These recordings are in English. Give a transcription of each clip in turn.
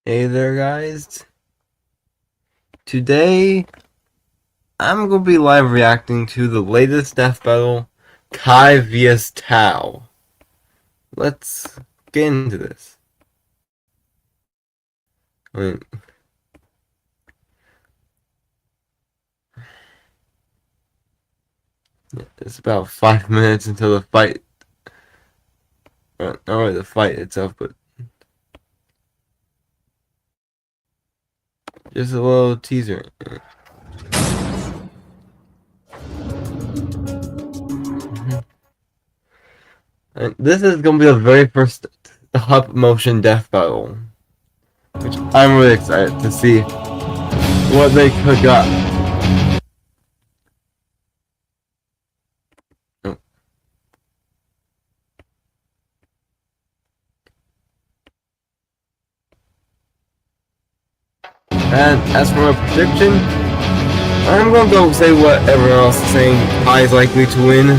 Hey there, guys. Today, I'm going to be live reacting to the latest death battle, Kai vs Tao. Let's get into this. I mean, it's about 5 minutes until the fight. Not really the fight itself, but just a little teaser. And this is going to be the very first stop motion death battle, which I'm really excited to see what they could got. And as for my prediction, I'm gonna go say what everyone else is saying. Kai is likely to win.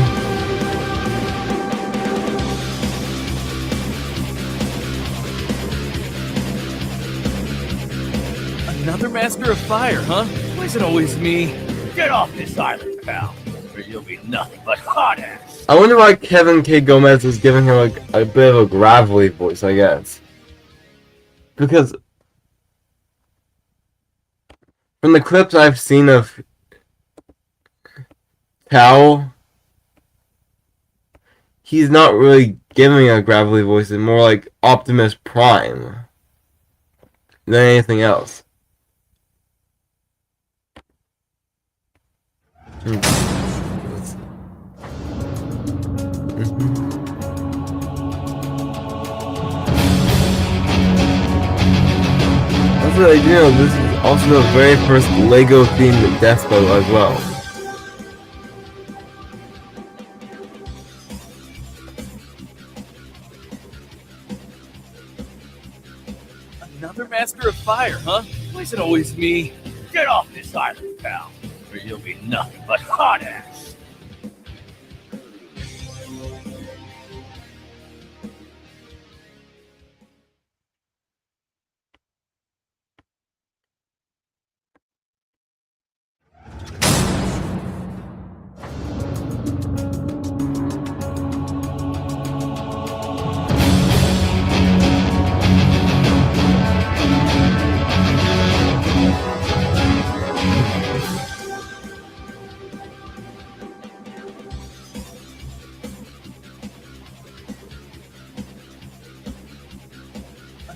Another Master of Fire, huh? Why is it always me? Get off this island, pal, or you'll be nothing but hot ass. I wonder why Kevin K. Gomez is giving him a bit of a gravelly voice, I guess. Because from the clips I've seen of Tao, he's not really giving a gravelly voice. It's more like Optimus Prime than anything else. Also, you know, this is also the very first Lego themed death battle as well. Another Master of Fire, huh? Why is it always me? Get off this island, pal, or you'll be nothing but hot ass.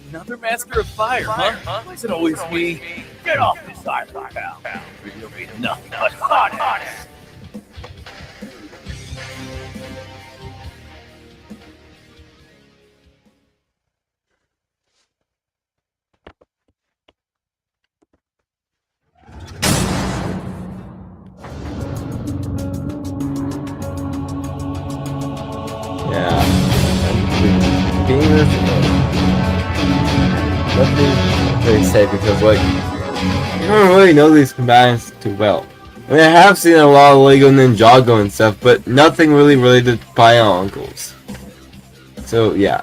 Another Master of Fire, huh? Why is it always me? Get off this island, pal, or you'll be nothing but hot ass. Yeah. And being this, nothing really say because, like, you don't really know these combatants too well. I mean, I have seen a lot of Lego Ninjago and stuff, but nothing really related to Pion Uncles. So, yeah.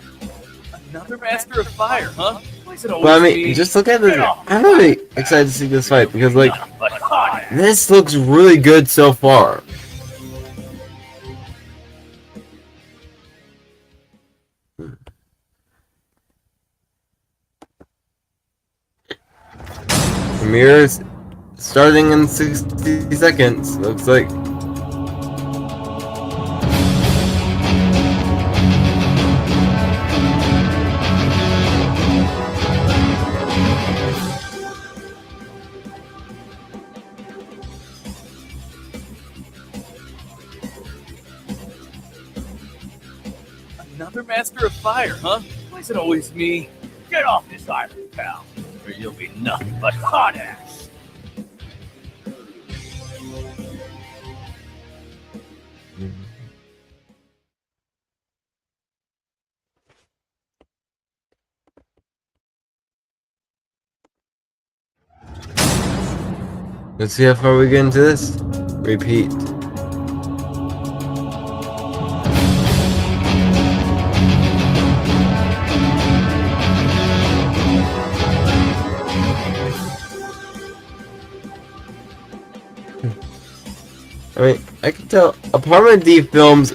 Another Master of Fire, huh? Why is it always But I mean, me? just look at this. I'm really excited to see this fight because, like, Nothing but hot ass. this looks really good so far. Premieres starting in 60 seconds, looks like. Another Master of Fire, huh? Why is it always me? Get off this island, pal, or you'll be nothing but hot ass. Let's see how far we get into this. Repeat. I mean, I can tell Apartment D films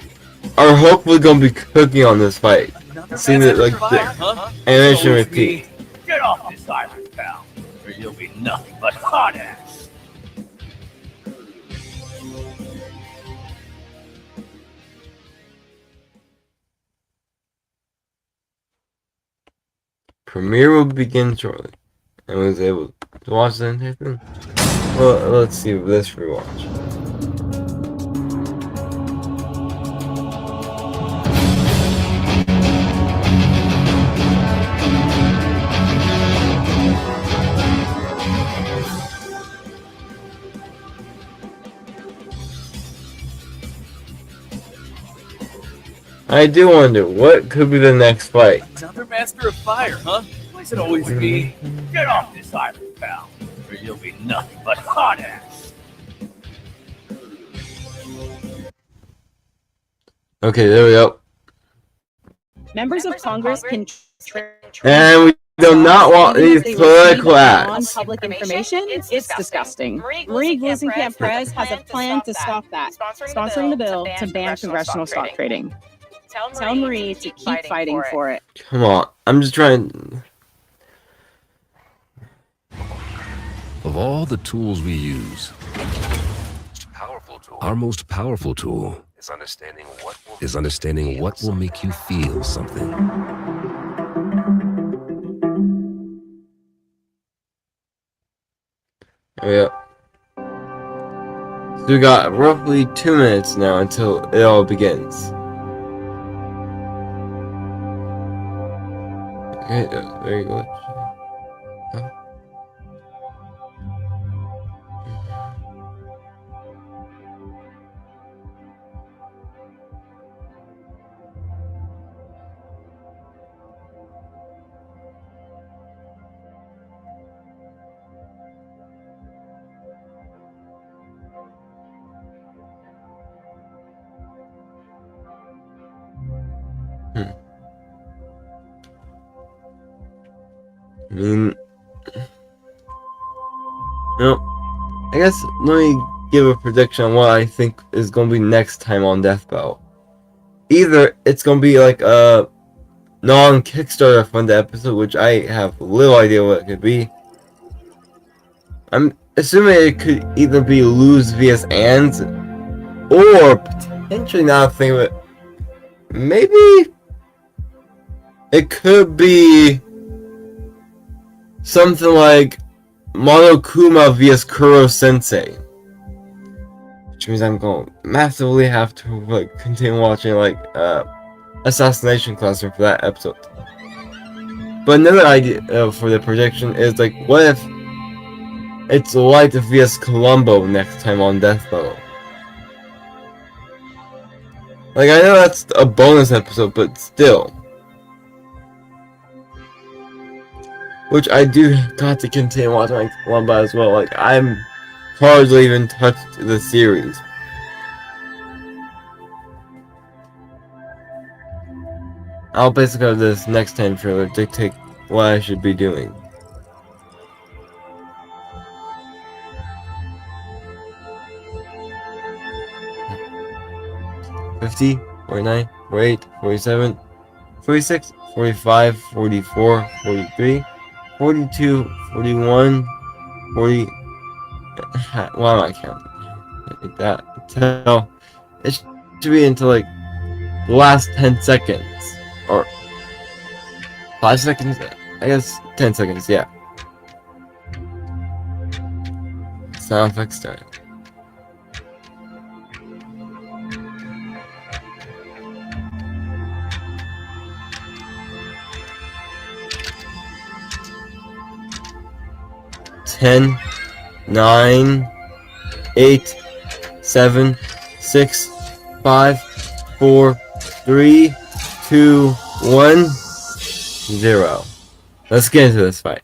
are hopefully going to be cooking on this fight. Another Seeing master it like fire, the huh? animation Always repeat. me. Get off this island, pal, or you'll be nothing but hot ass. Premiere will begin shortly. I was able to watch the entire thing. Well, let's see this rewatch. I do wonder, what could be the next fight? Another master of fire, huh? Why is it always me? Get off this island, pal, or you'll be nothing but hot ass. Okay, there we go. Members of Congress can And we do not want these political acts. non-public information. It's disgusting. Marie Gluesenkamp-Perez has a plan to stop that, sponsoring the bill to ban congressional stock trading. Tell Marie to keep fighting for it. Come on, I'm just trying. Of all the tools we use, our most powerful tool is understanding what will make you feel something. There we go. So we got roughly 2 minutes now until it all begins. Okay, very good. Huh? I mean, I guess let me give a prediction on what I think is going to be next time on Death Battle. Either it's going to be like a non-Kickstarter funded episode, which I have little idea what it could be. I'm assuming it could either be Lose vs. Ands, or potentially, now I think of it, maybe it could be something like Monokuma vs. Kuro Sensei, which means I'm going to massively have to continue watching Assassination Classroom for that episode. But another idea for the projection is what if it's Light vs. Columbo next time on Death Battle? I know that's a bonus episode, but still. Which I do got to continue watching Columbo as well. I'm hardly even touched the series. I'll basically have this next time trailer dictate what I should be doing. $50, $49, $48, $47, $46, $45, $44, $43, $42, $41, $40. Why am I counting like that? Until it should be until the last 10 seconds. Or 5 seconds? I guess 10 seconds, yeah. Sound effects start. Ten, 9, 8, 7, 6, 5, 4, 3, 2, 1, 0. Let's get into this fight.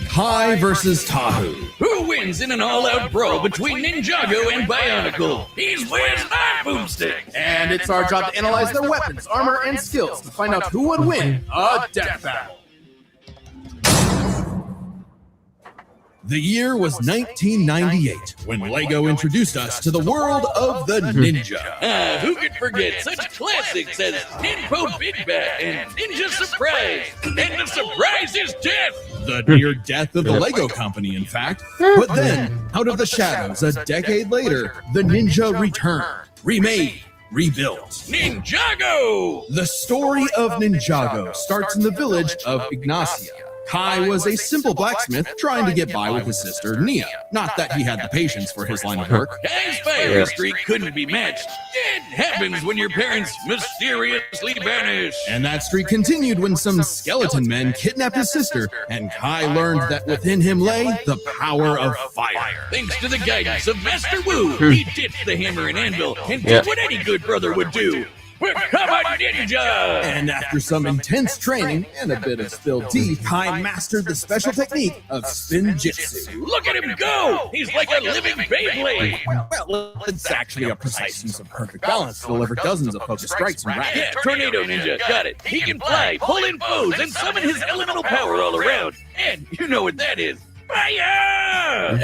Kai versus Tahu. Who wins in an all-out brawl between Ninjago and Bionicle? He's Wiz my boomstick. And it's our job to analyze their weapons, armor, and skills to find out who would win a death battle. The year was 1998 when LEGO introduced us to the world of the ninja. Who could forget such classics as Ninpo Big Bat and Ninja Surprise? And the surprise is death! The near death of the LEGO company, in fact. But then, out of the shadows, a decade later, the ninja returned, remade, rebuilt. Ninjago! The story of Ninjago starts in the village of Ignacia. Kai was a simple blacksmith trying to get by with his sister, Nia. Not that he had the patience for his line of work. Kai's fiery streak couldn't be matched. It happens when your parents mysteriously vanish. And that streak continued when some skeleton men kidnapped his sister, and Kai learned that within him lay the power of fire. Thanks to the guidance of Master Wu, he ditched the hammer and anvil and did what any good brother would do. Become a ninja! And after some intense training and a bit of spilled tea, Kai mastered the special technique of spin jitsu. Look at him go! He's like a living Beyblade! Well, it's actually a precise use of perfect balance to deliver dozens of focus strikes and raps. Yeah, Tornado Ninja, got it. He can fly, pull in foes, and summon his elemental power all around. And you know what that is. Fire!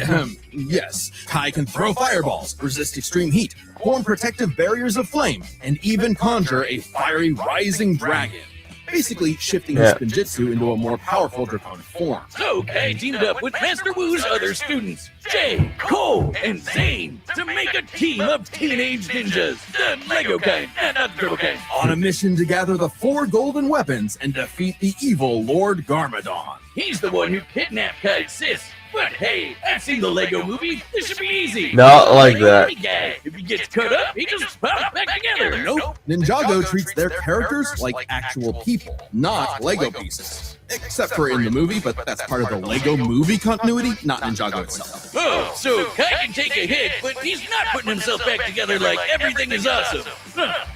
Yes, Kai can throw fireballs, resist extreme heat, form protective barriers of flame, and even conjure a fiery rising dragon. Basically shifting his spinjitzu into a more powerful draconic form. So Kai teamed up with Master Wu's other students, Jay, Cole, and Zane, to make a team of teenage ninjas, the Lego kind, not the turtle kind. On a mission to gather the 4 golden weapons and defeat the evil Lord Garmadon. He's the one who kidnapped Kai's sis. But hey, I've seen the Lego movie. This should be easy. Not like that. If he gets cut up, he just pops back together. Nope. Ninjago treats their characters like actual people, not Lego pieces. Except for in the movie, but that's part of the Lego movie continuity, not Ninjago itself. Oh, so Kai can take a hit, but he's not putting himself back together like everything is awesome.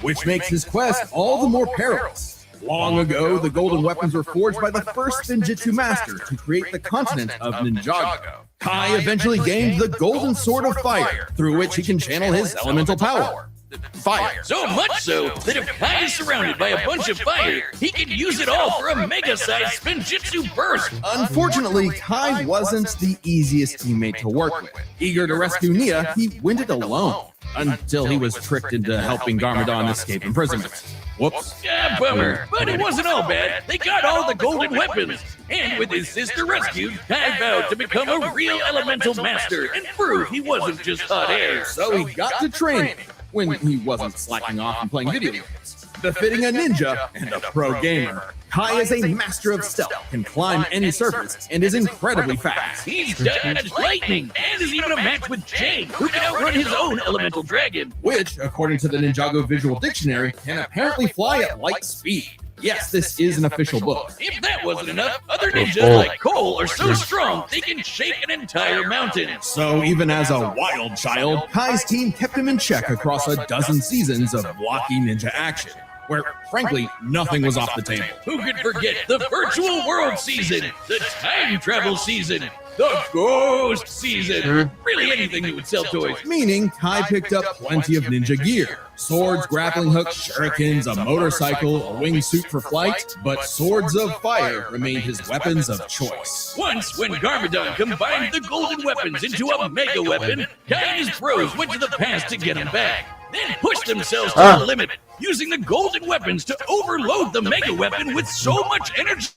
Which makes his quest all the more perilous. Long ago, the golden weapons were forged by the first Spinjitzu master to create the continent of Ninjago. Kai eventually gained the golden sword of fire, through which he can channel his elemental power. Fire. So much so that if Kai is surrounded by a bunch of fire, he can use it all for a mega-sized Spinjitzu burst. Unfortunately, Kai wasn't the easiest teammate to work with. Eager to rescue Nia, he went it alone, until he was tricked into helping Garmadon escape imprisonment. Whoops. Yeah, bummer. But it wasn't all bad. They got all the golden weapons. And with his sister rescued, Kai vowed to become a real elemental master and prove he wasn't just hot air. So he got to training when he wasn't slacking off and playing video games. Befitting a ninja and a pro gamer, Kai is a master of stealth, can climb any surface, and is incredibly fast. He's dodged lightning and is even a match with Jay, who can outrun his own elemental dragon. Which, according to the Ninjago Visual Dictionary, can apparently fly at light speed. Yes, this is an official book. If that wasn't enough, other ninjas like Cole are so strong they can shake an entire mountain. So even as a wild child, Kai's team kept him in check across a dozen seasons of blocky ninja action, where, frankly, nothing was off the table. Who could forget the virtual world season, the time travel season, the ghost season, really anything that would sell toys. Meaning, Kai picked up plenty of ninja gear. Swords, grappling hooks, shurikens, a motorcycle, a wingsuit for flight, but swords of fire remained his weapons of choice. Once, when Garmadon combined the golden weapons into a mega weapon, Kai and his bros went to the past to get him back. Then pushed themselves to the limit, using the golden weapons to overload the mega weapon with so much energy,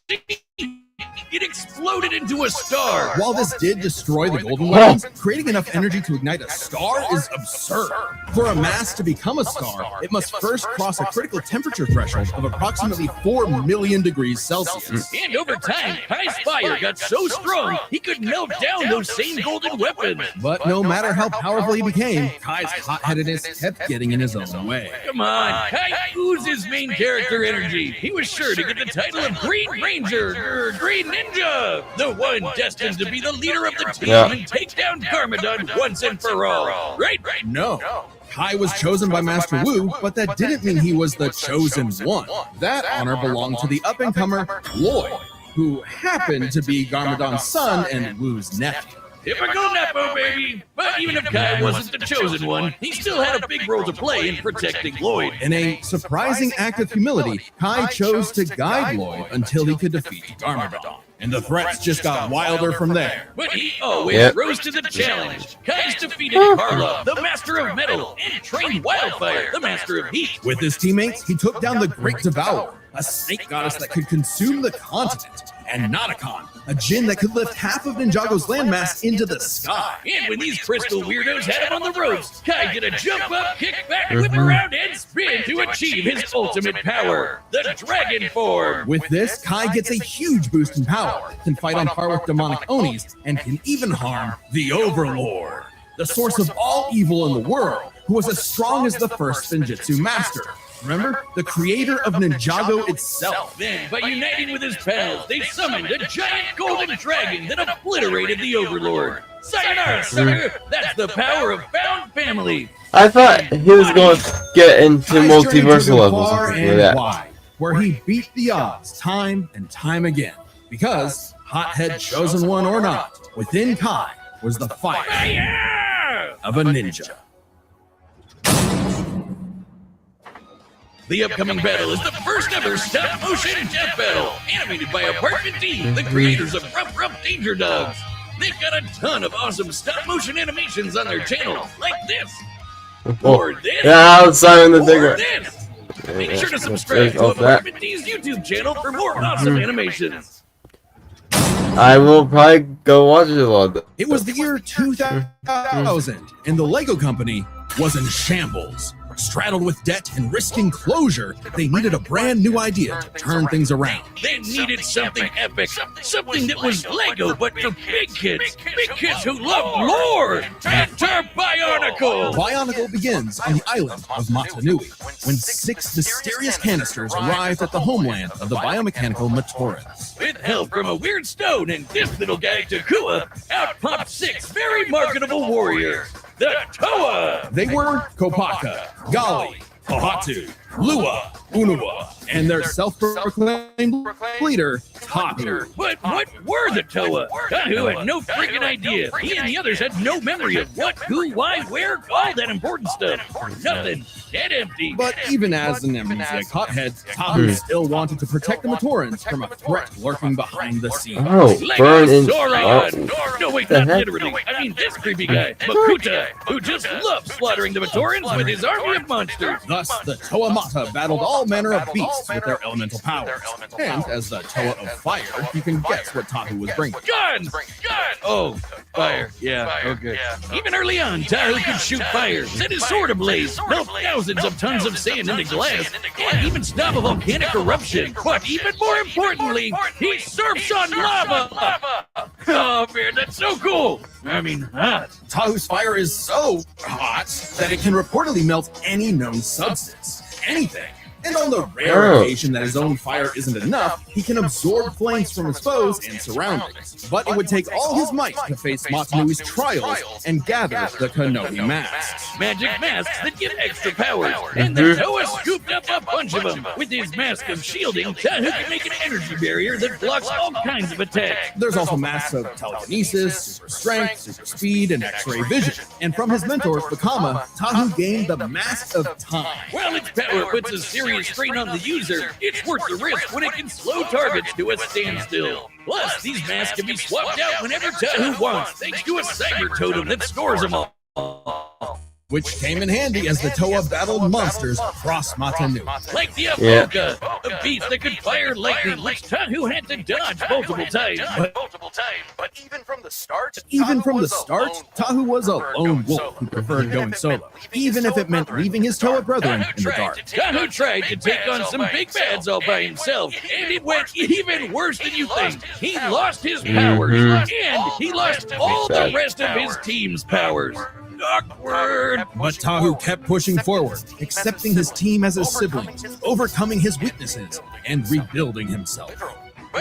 it exploded into a star. While this did destroy the golden weapons, creating enough energy to ignite a star is absurd. For a mass to become a star, it must first cross a critical temperature threshold of approximately 4 million degrees Celsius. And over time, Kai's fire got so strong, he could melt down those same golden weapons. But no matter how powerful he became, Kai's hot-headedness kept getting in his own way. Come on, Kai oozes main character energy. He was sure to get the title of Green Ranger, Green Ninja, the one destined to be the leader of the team and take down Garmadon once and for all. Right? No. Kai was chosen by Master Wu, but that didn't mean he was the chosen one. That honor belonged to the up-and-comer Lloyd, who happened to be Garmadon's son and Wu's nephew. Typical Nepo, baby! But even if Kai wasn't the chosen one, he still had a big role to play in protecting Lloyd. In a surprising act of humility, Kai chose to guide Lloyd until he could defeat Garmadon. And the threats just got wilder from there. But he always rose to the challenge. Kai's defeated Carla, the Master of Metal, and trained Wildfire, the Master of Heat. With his teammates, he took down the Great Devourer, a snake goddess that could consume the continent, and Notakon, a djinn that could lift half of Ninjago's landmass into the sky. And when these crystal weirdos had him on the ropes, Kai did a jump up, kick back, whip around, and spin to achieve his ultimate power, the Dragon Form. With this, Kai gets a huge boost in power, can fight on par with demonic Onis, and can even harm the Overlord, the source of all evil in the world, who was as strong as the first Spinjitzu Master. Remember? The creator of Ninjago itself. Then, by uniting with his pals, they summoned a giant golden dragon that obliterated the Overlord. Sayonara, sucker! That's the power of found family. I thought he was going to get into multiversal levels or something like that. Wide, where he beat the odds time and time again. Because, hothead chosen one or not, within Kai was the fire of a ninja. The upcoming battle is the first ever stop-motion death battle, animated by Apartment D, the creators of Ruff Ruff Danger Dogs. They've got a ton of awesome stop-motion animations on their channel, like this, or this, yeah, Simon the or Digger. this. Make sure to subscribe to Apartment D's YouTube channel for more awesome animations. I will probably go watch it a lot. It was the year 2000, and the Lego company was in shambles. Straddled with debt and risking closure, they needed a brand new idea to turn things around. They needed something epic, something that was Lego but for big kids who love lore. Enter Bionicle! Bionicle begins on the island of Matanui, when 6 mysterious canisters arrived at the homeland of the biomechanical Matorans. With help from a weird stone and this little guy Takua, out popped 6 very marketable warriors. The Toa! They were Kopaka, Gali, Pohatu, Lua, Unua, and their self-proclaimed leader, Tahu. But what were the Toa? Tahu had no freaking idea. He and the others had no memory of what, who, why, where, all that important stuff. Nothing. Dead empty. But even as an amnesiac hothead, Tahu still wanted to protect the Matorans from a threat lurking behind the scenes. Oh, burn in. No, wait, not literally. I mean this creepy guy, Makuta, who just loves slaughtering the Matorans with his army of monsters. Thus, the Toa Mata battled all manner of beasts with their elemental powers. And as the Toa of Fire, you can guess what Tahu was bringing. Guns! Oh, fire. Yeah, okay. Even early on, Tahu could shoot fire, set his sword ablaze, melt thousands of tons of sand into glass, and even stop a volcanic eruption. But even more importantly, he surfs on lava! Oh man, that's so cool! I mean, hot. Tahu's fire is so hot that it can reportedly melt any known substance. Anything. And on the rare occasion that his own fire isn't enough, he can absorb flames from his foes and surroundings. But it would take all his might to face Matanui's trials and gather the Kanohi masks. Magic masks that give extra powers. And the Toa scooped up a bunch of them. With his mask of shielding, Tahu can make an energy barrier that blocks all kinds of attacks. There's also masks of telekinesis, super strength, super speed, and X-ray vision. And from his mentor, Fakama, Tahu gained the Mask of Time. While its power puts a serious strain on the user, it's worth the risk when it can slow targets to a standstill. Plus, these masks can be swapped out whenever Tahu wants, thanks to a cyber totem that stores them all. Which came in handy as the Toa battled monsters across Matanui. Like the Avoka, a beast that could fire lightning, which Tahu had to dodge multiple times. But even from the start, Tahu was a lone wolf who preferred going solo, even if it meant leaving his Toa brethren in the dark. Tahu tried to take on some big bads all by himself, and it went even worse than you think. He lost his powers, and he lost all the rest of his team's powers. Awkward. But Tahu kept pushing forward, accepting his team as his siblings, overcoming his weaknesses, and rebuilding himself.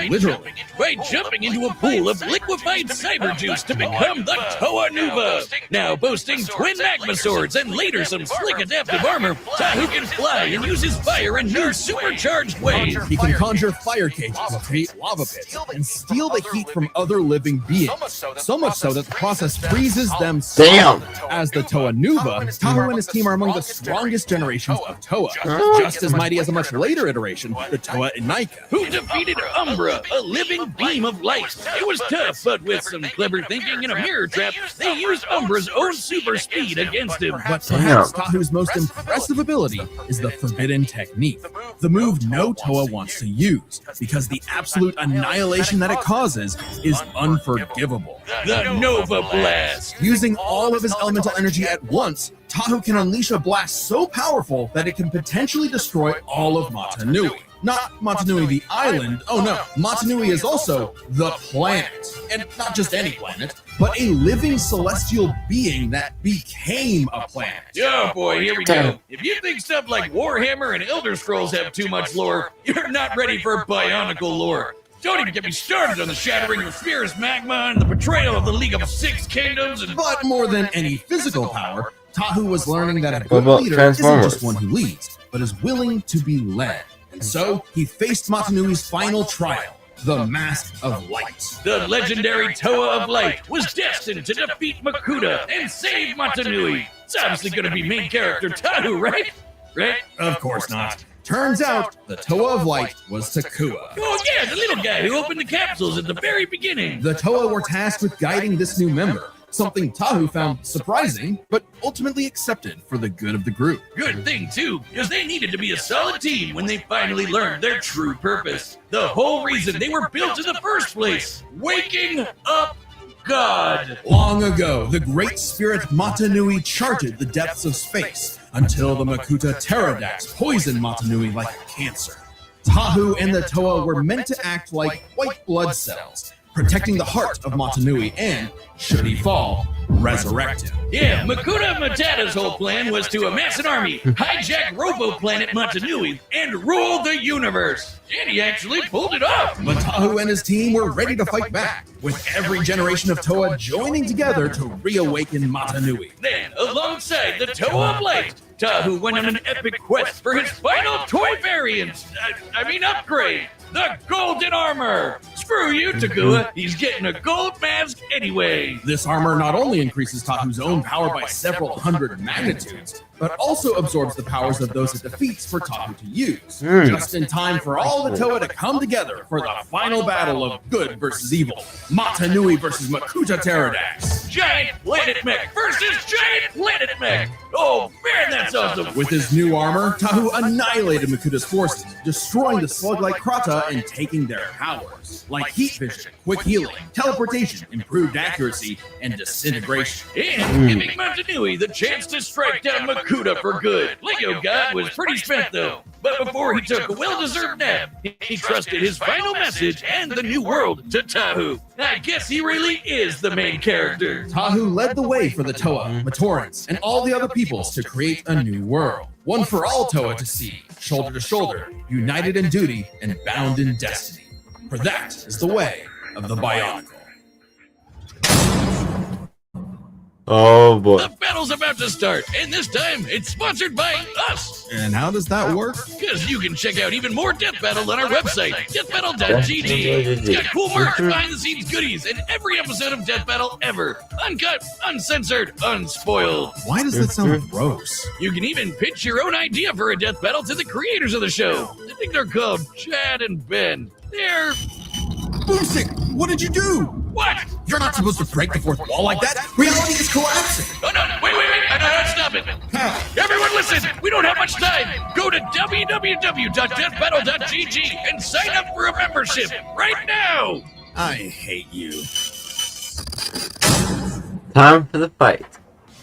Literally. By jumping into a pool of liquefied cyber juice to become the Toa Nuva. Now boasting twin magma swords and later some slick adaptive armor, Tahu can fly and use his fire in new supercharged ways. He can conjure fire cages, create lava pits, and steal the heat from other living beings. So much so that the process freezes them Damn. solid. As the Toa Nuva, Tahu and his team are among the strongest generations of Toa. Just as mighty as a much later iteration, the Toa Inaika. Who defeated Umbra, a living beam of light. It was tough, but with some clever thinking and a mirror trap, they used Umbra's own super speed against him. But perhaps Tahu's most impressive ability is the Forbidden Technique, the move no Toa wants to use, because the absolute annihilation that it causes is unforgivable. The Nova Blast. Using all of his elemental energy at once, Tahu can unleash a blast so powerful that it can potentially destroy all of Matanui. Not Matanui the island, oh no, Matanui is also the planet. And not just any planet, but a living celestial being that became a planet. Oh boy, here we go. If you think stuff like Warhammer and Elder Scrolls have too much lore, you're not ready for Bionicle lore. Don't even get me started on the shattering of Sphere's magma and the betrayal of the League of Six Kingdoms and... But more than any physical power, Tahu was learning that a What good about leader isn't Transformers? just one who leads, but is willing to be led. And so, he faced Matanui's final trial, the Mask of Light. The legendary Toa of Light was destined to defeat Makuta and save Matanui. It's obviously going to be main character Tahu, right? Right? Of course not. Turns out, the Toa of Light was Takua. Oh yeah, the little guy who opened the capsules at the very beginning. The Toa were tasked with guiding this new member, something Tahu found surprising, but ultimately accepted for the good of the group. Good thing, too, because they needed to be a solid team when they finally learned their true purpose. The whole reason they were built in the first place. Waking up God. Long ago, the great spirit Matanui charted the depths of space until the Makuta Pterodax poisoned Matanui like a cancer. Tahu and the Toa were meant to act like white blood cells, protecting the heart of Matanui and, should he fall, resurrect him. Yeah, Makuta Matata's whole plan was to amass an army, hijack Robo-Planet Matanui, and rule the universe. And he actually pulled it off. But Tahu and his team were ready to fight back, with every generation of Toa joining together to reawaken Matanui. Then, alongside the Toa of Light, Tahu went on an epic quest for his final toy variant. Upgrade. The Golden Armor! Screw you, Takua. He's getting a gold mask anyway. This armor not only increases Tahu's own power by several hundred magnitudes, but also absorbs the powers of those it defeats for Tahu to use, just in time for all the Toa to come together for the final battle of good versus evil, Matanui versus Makuta Pterodax. Giant Planet Mech versus Giant Planet Mech! Oh man, that's awesome! With his new armor, Tahu annihilated Makuta's forces, destroying the slug-like Krata and taking their powers, like heat vision, quick healing, teleportation, improved accuracy, and disintegration. And giving Matanui the chance to strike down Makuta for good. Lego God was pretty spent though. But before he took a well-deserved nap, he trusted his final message and the new world to Tahu. I guess he really is the main character. Tahu led the way for the Toa, Matorans, and all the other peoples to create a new world. One for all Toa to see, shoulder to shoulder, united in duty and bound in destiny. For that is the way of the Bionicle. Oh boy. The battle's about to start, and this time it's sponsored by us. And how does that work? Because you can check out even more Death Battle on our website, deathbattle.gg. It's got cool merch, behind-the-scenes goodies, and every episode of Death Battle ever. Uncut, uncensored, unspoiled. Why does that sound gross? You can even pitch your own idea for a Death Battle to the creators of the show. I think they're called Chad and Ben. They're... Boomstick, what did you do? What? You're not supposed to break the fourth wall like that. Reality is collapsing. Oh, no, wait. Stop it. How? Everyone listen, we don't have much time. Go to www.deathbattle.gg and sign up for a membership right now. I hate you. Time for the fight.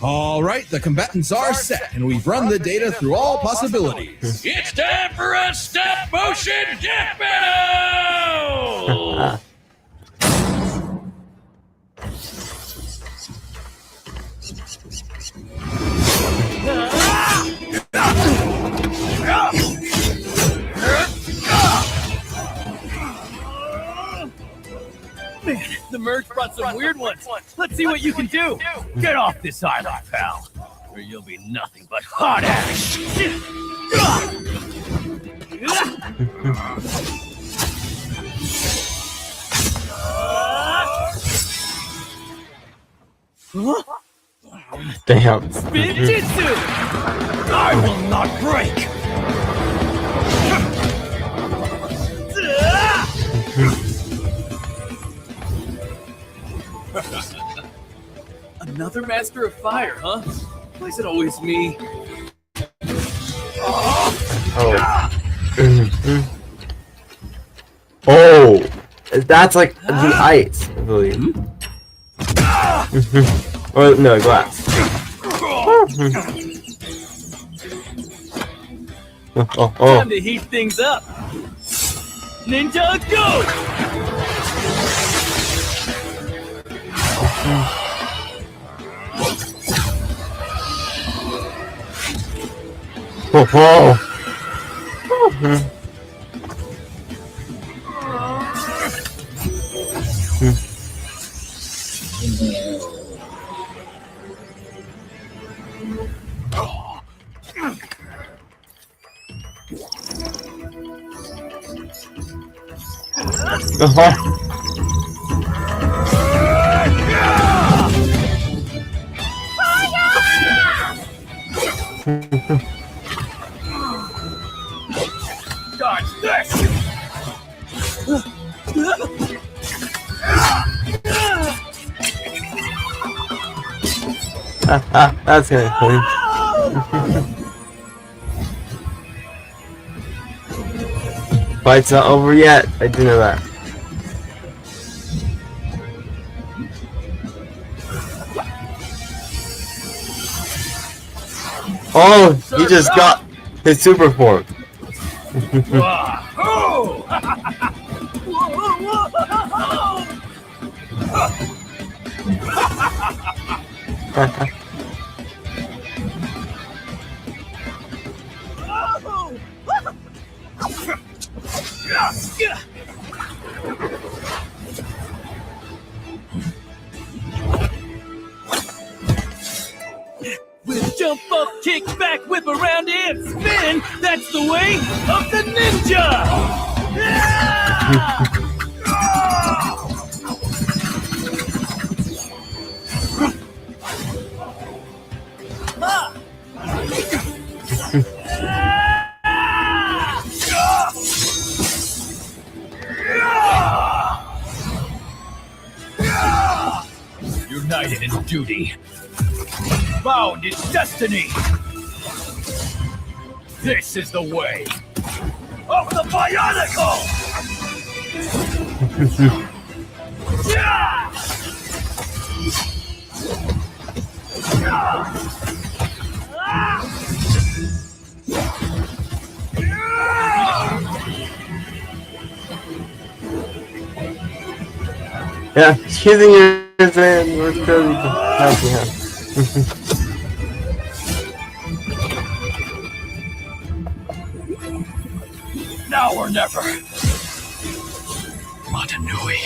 All right, the combatants are set, and we've run the data through all possibilities. It's time for a stop-motion death battle! merch brought some weird ones. Let's see what you can do. Get off this island, pal, or you'll be nothing but hot ass. Damn. Spinjitzu! I will not break! Another master of fire, huh? Why is it always me? Oh. Oh. That's like the ice, I believe. Or no, glass. Oh. Time to heat things up. Ninja, go! Dodge this! That's kind of funny. Fight's not over yet. I do know that. Oh, he just got his super form. With jump up, kick back, whip around and spin, that's the way of the ninja! United in duty, bound in destiny. This is the way of the Bionicle! Yeah, using your hand was totally helping him. Now or never. Matanui,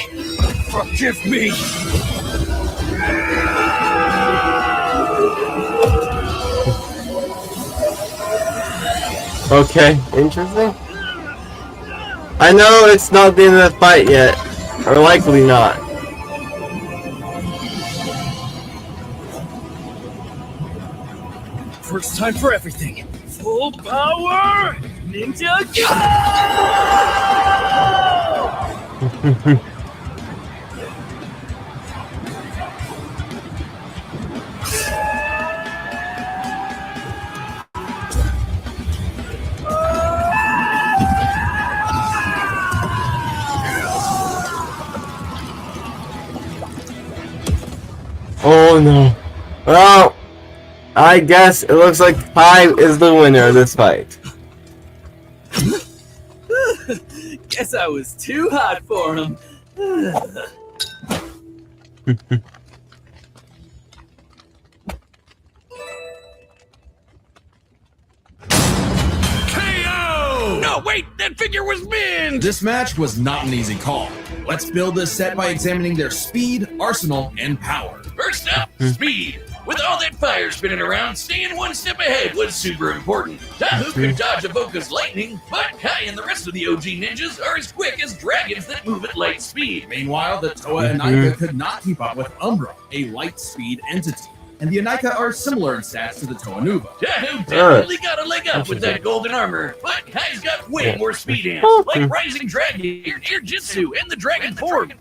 forgive me. Okay, interesting. I know it's not the end of the fight yet, or likely not. First time for everything. Full power! Ninja go! Oh no. Well, I guess it looks like Kai is the winner of this fight. Guess I was too hot for him. KO! No, wait, that figure was Min! This match was not an easy call. Let's build this set by examining their speed, arsenal, and power. First up, speed. With all that fire spinning around, staying one step ahead was super important. Tahu could dodge Avoca's lightning, but Kai and the rest of the OG ninjas are as quick as dragons that move at light speed. Meanwhile, the Toa and Aika could not keep up with Umbra, a light speed entity. And the Anika are similar in stats to the Toa Nuva. Tahu definitely got a leg up with that golden armor, but Kai's got way more speed amps, like Rising Dragon, Air Jitsu, and the Dragon Form.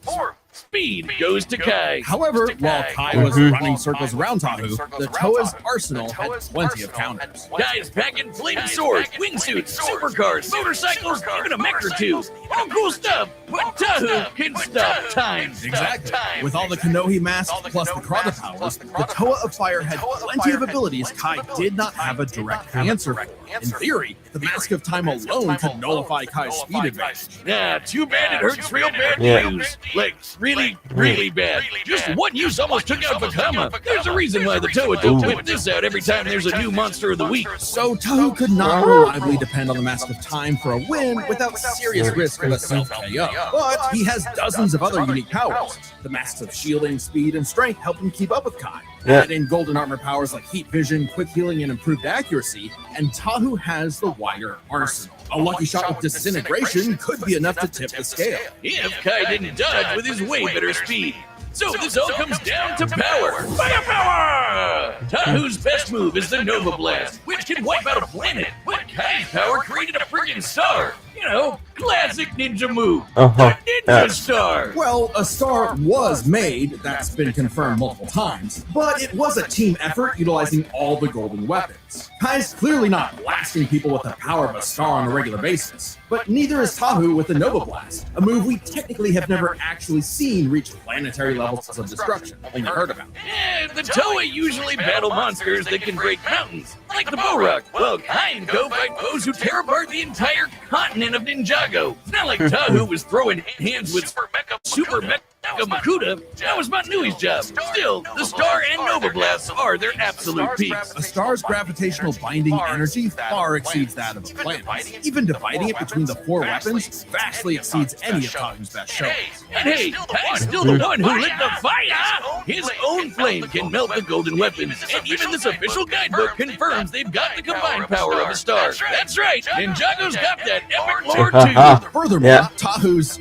Speed goes to Kai. However, while Kai was running circles around Tahu, the Toa's arsenal had plenty of counters. Kai is packing flaming swords, wingsuits, supercars, motorcycles, even a mech or two. All cool stuff, but Tahu can stop time. Exactly. With all the Kanohi masks plus the Krata powers, the Toa of Fire had plenty of abilities Kai did not have a direct answer for. In theory, the Mask of Time alone could nullify Kai's speed advantage. Nah, too bad it hurts real bad to use. Like, really, really bad. Just one use almost took out Bakama. There's a reason why the Toa don't whip this out every time there's a new monster of the week. So Tahu could not reliably depend on the Mask of Time for a win without serious risk of a self-KO. But he has dozens of other unique powers. The Masks of Shielding, Speed, and Strength help him keep up with Kai. Add in golden armor powers like Heat Vision, Quick Healing, and Improved Accuracy, and Tahu has the wider arsenal. A lucky shot with Disintegration could be enough to tip the scale. If Kai didn't dodge with his way better speed. So this all comes down to power. Firepower! Tahu's best move is the Nova Blast, which can wipe out a planet. But Kai's power created a friggin' star. You know, classic ninja move. The Ninja Star. Well, a star was made, that's been confirmed multiple times, but it was a team effort utilizing all the golden weapons. Kai's clearly not blasting people with the power of a star on a regular basis, but neither is Tahu with the Nova Blast, a move we technically have never actually seen reach planetary levels of destruction, only heard about. The Toa usually battle monsters that can break mountains, like the Borok, while Kai and Co fight foes who tear apart the entire continent of Ninjago. It's not like Tahu was throwing hands with Super Mecha Makuta. That was Manui's job. Still, the Star and Nova Blasts are their absolute peaks. A star's gravitational binding energy far exceeds that of a planet. Even dividing it between the four weapons vastly exceeds any of Tahu's best shows. And hey, Kai's still the one who lit the fire! His own flame can melt the golden weapons, and even this official guidebook confirms they've got the combined power of a star. That's right, Ninjago's got that epic lore too. Furthermore, Tahu's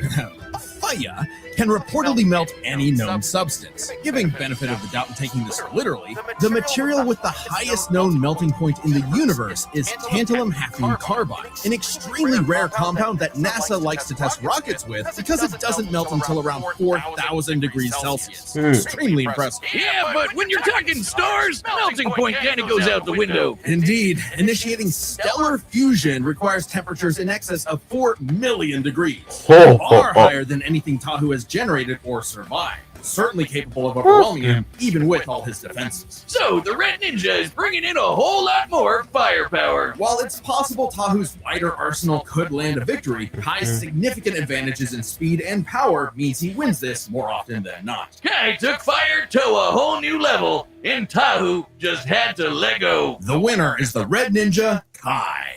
fire can reportedly melt any known substance. Giving benefit of the doubt and taking this literally, the material with the highest known melting point in the universe is tantalum hafnium carbide, an extremely rare compound that NASA likes to test rockets with because it doesn't melt until around 4,000 degrees Celsius. Extremely impressive. Yeah, but when you're talking stars, melting point kind of goes out the window. Indeed, initiating stellar fusion requires temperatures in excess of 4 million degrees, far higher than anything Tahu has generated or survived. Certainly capable of overwhelming him, even with all his defenses. So the Red Ninja is bringing in a whole lot more firepower. While it's possible Tahu's wider arsenal could land a victory, Kai's significant advantages in speed and power means he wins this more often than not. Kai took fire to a whole new level, and Tahu just had to let go. The winner is the Red Ninja, Kai.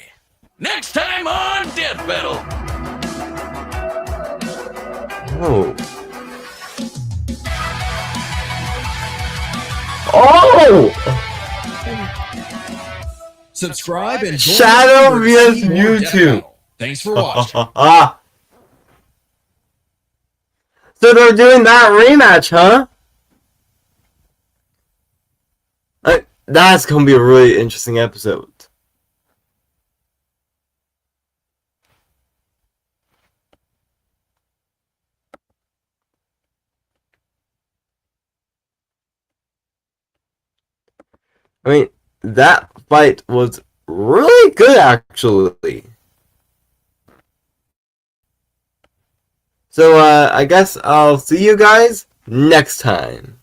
Next time on Death Battle. Subscribe and join Shadow vs YouTube. Thanks for watching. So they're doing that rematch, huh? That's gonna be a really interesting episode. I mean, that fight was really good, actually. So, I guess I'll see you guys next time.